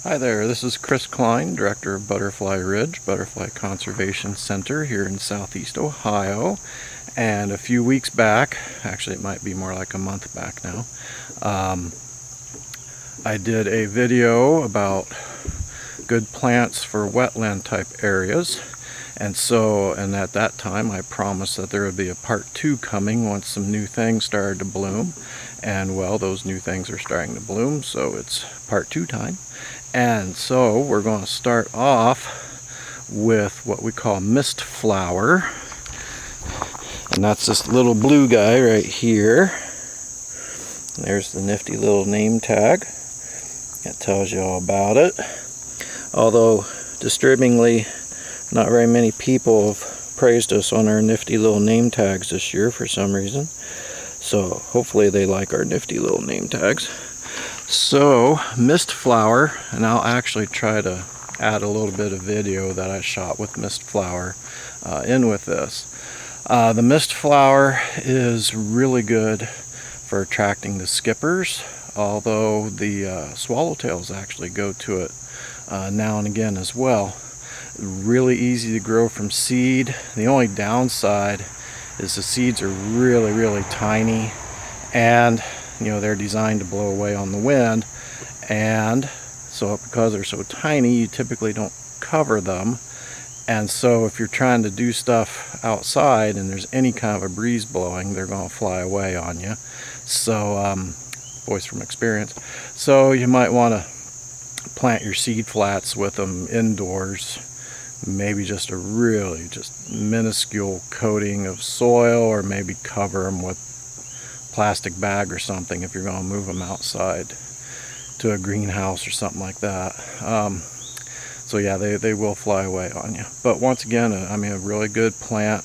Hi there, this is Chris Klein, Director of Butterfly Ridge, Butterfly Conservation Center here in Southeast Ohio. And a few weeks back, actually it might be more like a month back now, I did a video about good plants for wetland type areas. And at that time I promised that there would be a part 2 coming once some new things started to bloom. And well, those new things are starting to bloom, so it's part 2 time. And so we're going to start off with what we call mist flower. And that's this little blue guy right here. There's the nifty little name tag. That tells you all about it. Although, disturbingly, not very many people have praised us on our nifty little name tags this year for some reason. So hopefully they like our nifty little name tags. So, mist flower, and I'll actually try to add a little bit of video that I shot with mist flower in with this. The mist flower is really good for attracting the skippers, although the swallowtails actually go to it now and again as well. Really easy to grow from seed. The only downside is the seeds are really tiny, and they're designed to blow away on the wind, and so because they're so tiny you typically don't cover them. And so if you're trying to do stuff outside and there's any kind of a breeze blowing, they're going to fly away on you. So voice from experience. So you might want to plant your seed flats with them indoors, maybe just a really minuscule coating of soil, or maybe cover them with plastic bag or something if you're going to move them outside to a greenhouse or something like that. So yeah, they will fly away on you. But once again, a really good plant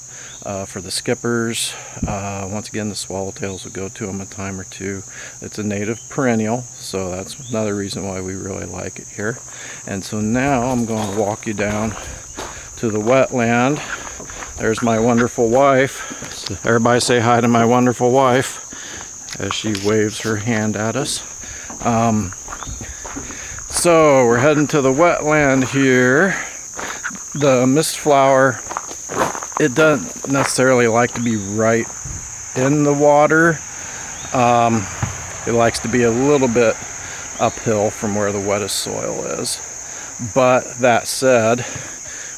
for the skippers. Once again, the swallowtails will go to them a time or two. It's a native perennial, so that's another reason why we really like it here. And so now I'm going to walk you down to the wetland. There's my wonderful wife. Everybody say hi to my wonderful wife as she waves her hand at us. So we're heading to the wetland here. The mist flower, it doesn't necessarily like to be right in the water. It likes to be a little bit uphill from where the wettest soil is. But that said,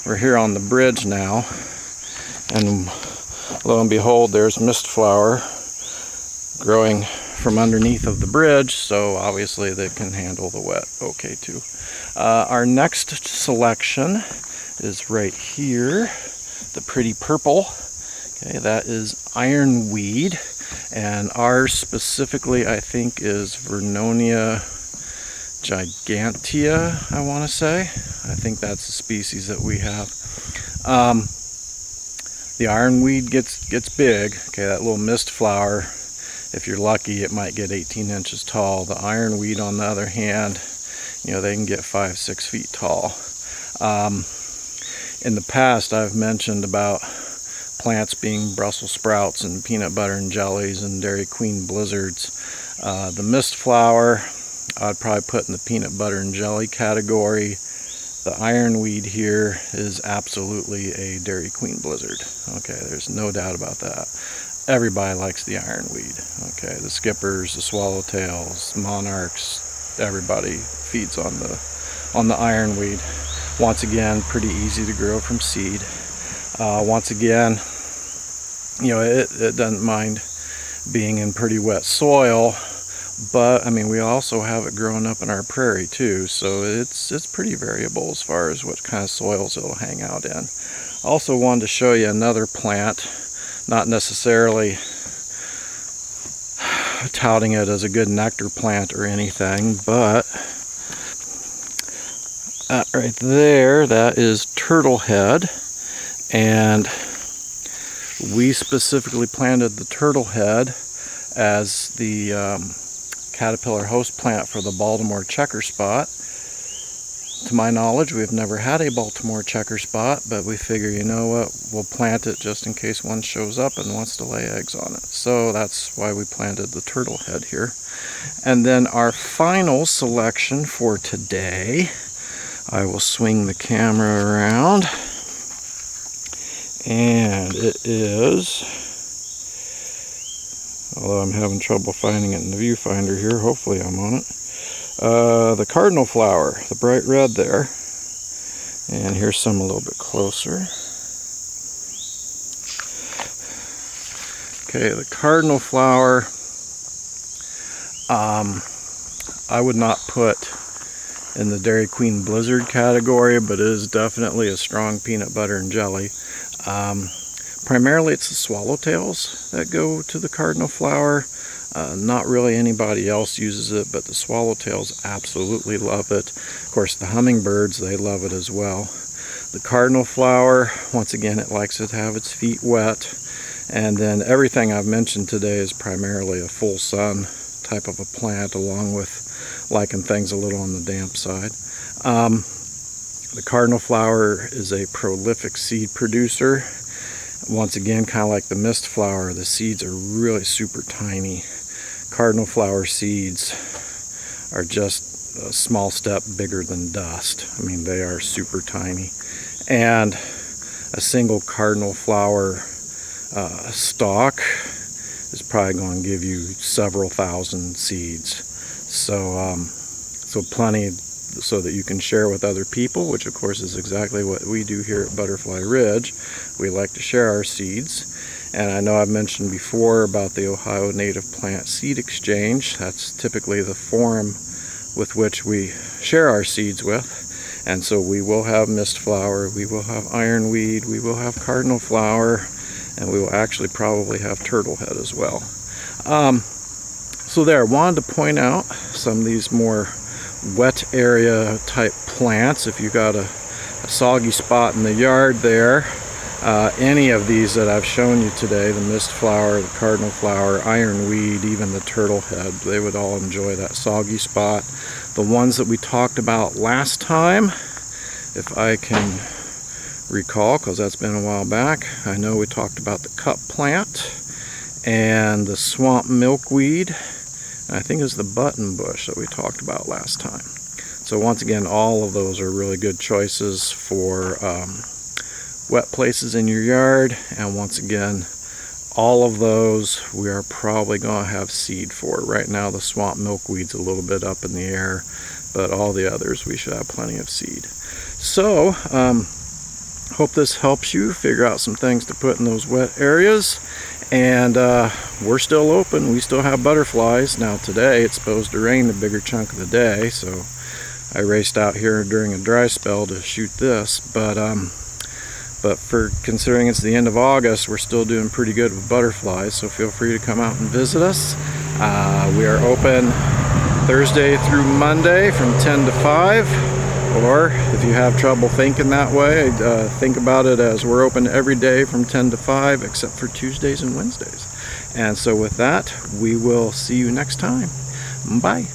we're here on the bridge now, and lo and behold, there's mist flower growing from underneath of the bridge, so obviously they can handle the wet okay too. Our next selection is right here, the pretty purple. Okay, that is ironweed, and ours specifically I think is Vernonia gigantea, I want to say. I think that's the species that we have. The ironweed gets big. Okay, that little mist flower, if you're lucky, it might get 18 inches tall. The ironweed, on the other hand, they can get 5-6 feet tall. In the past, I've mentioned about plants being Brussels sprouts and peanut butter and jellies and Dairy Queen blizzards. The mist flower, I'd probably put in the peanut butter and jelly category. The ironweed here is absolutely a Dairy Queen blizzard. Okay, there's no doubt about that. Everybody likes the ironweed. Okay, the skippers, the swallowtails, monarchs, everybody feeds on the ironweed. Once again, pretty easy to grow from seed. Once again, it doesn't mind being in pretty wet soil, but we also have it growing up in our prairie too, so it's pretty variable as far as what kind of soils it'll hang out in. Also wanted to show you another plant, not necessarily touting it as a good nectar plant or anything, but right there, that is turtle head, and we specifically planted the turtle head as the caterpillar host plant for the Baltimore checker spot. To my knowledge, we've never had a Baltimore checker spot, but we figure, you know what, we'll plant it just in case one shows up and wants to lay eggs on it. So that's why we planted the turtle head here. And then our final selection for today, I will swing the camera around, and it is, although I'm having trouble finding it in the viewfinder here, hopefully I'm on it, the cardinal flower, the bright red there. And here's some a little bit closer. Okay, the cardinal flower, I would not put in the Dairy Queen Blizzard category, but it is definitely a strong peanut butter and jelly. Primarily it's the swallowtails that go to the cardinal flower. Not really anybody else uses it, but the swallowtails absolutely love it. Of course, the hummingbirds, they love it as well. The cardinal flower, once again, it likes to have its feet wet. And then everything I've mentioned today is primarily a full sun type of a plant, along with liking things a little on the damp side. The cardinal flower is a prolific seed producer. Once again, kind of like the mist flower, the seeds are really super tiny. Cardinal flower seeds are just a small step bigger than dust. I mean, they are super tiny. And a single cardinal flower stalk is probably going to give you several thousand seeds. So plenty so that you can share with other people, which of course is exactly what we do here at Butterfly Ridge. We like to share our seeds. And I know I've mentioned before about the Ohio Native Plant Seed Exchange. That's typically the forum with which we share our seeds with. And so we will have mist flower, we will have ironweed, we will have cardinal flower, and we will actually probably have turtle head as well. So there, I wanted to point out some of these more wet area type plants. If you got a soggy spot in the yard there, any of these that I've shown you today, the mist flower, the cardinal flower, ironweed, even the turtle head, they would all enjoy that soggy spot. The ones that we talked about last time, if I can recall, because that's been a while back, I know we talked about the cup plant and the swamp milkweed. I think it's the button bush that we talked about last time. So once again, all of those are really good choices for wet places in your yard. And once again, all of those we are probably going to have seed for. Right now the swamp milkweed's a little bit up in the air, but all the others we should have plenty of seed. So hope this helps you figure out some things to put in those wet areas. And we're still open. We still have butterflies. Now today it's supposed to rain the bigger chunk of the day, so I raced out here during a dry spell to shoot this. But for considering it's the end of August, we're still doing pretty good with butterflies, so feel free to come out and visit us. We are open Thursday through Monday from 10 to 5. Or if you have trouble thinking that way, think about it as we're open every day from 10 to 5 except for Tuesdays and Wednesdays. And so with that, we will see you next time. Bye.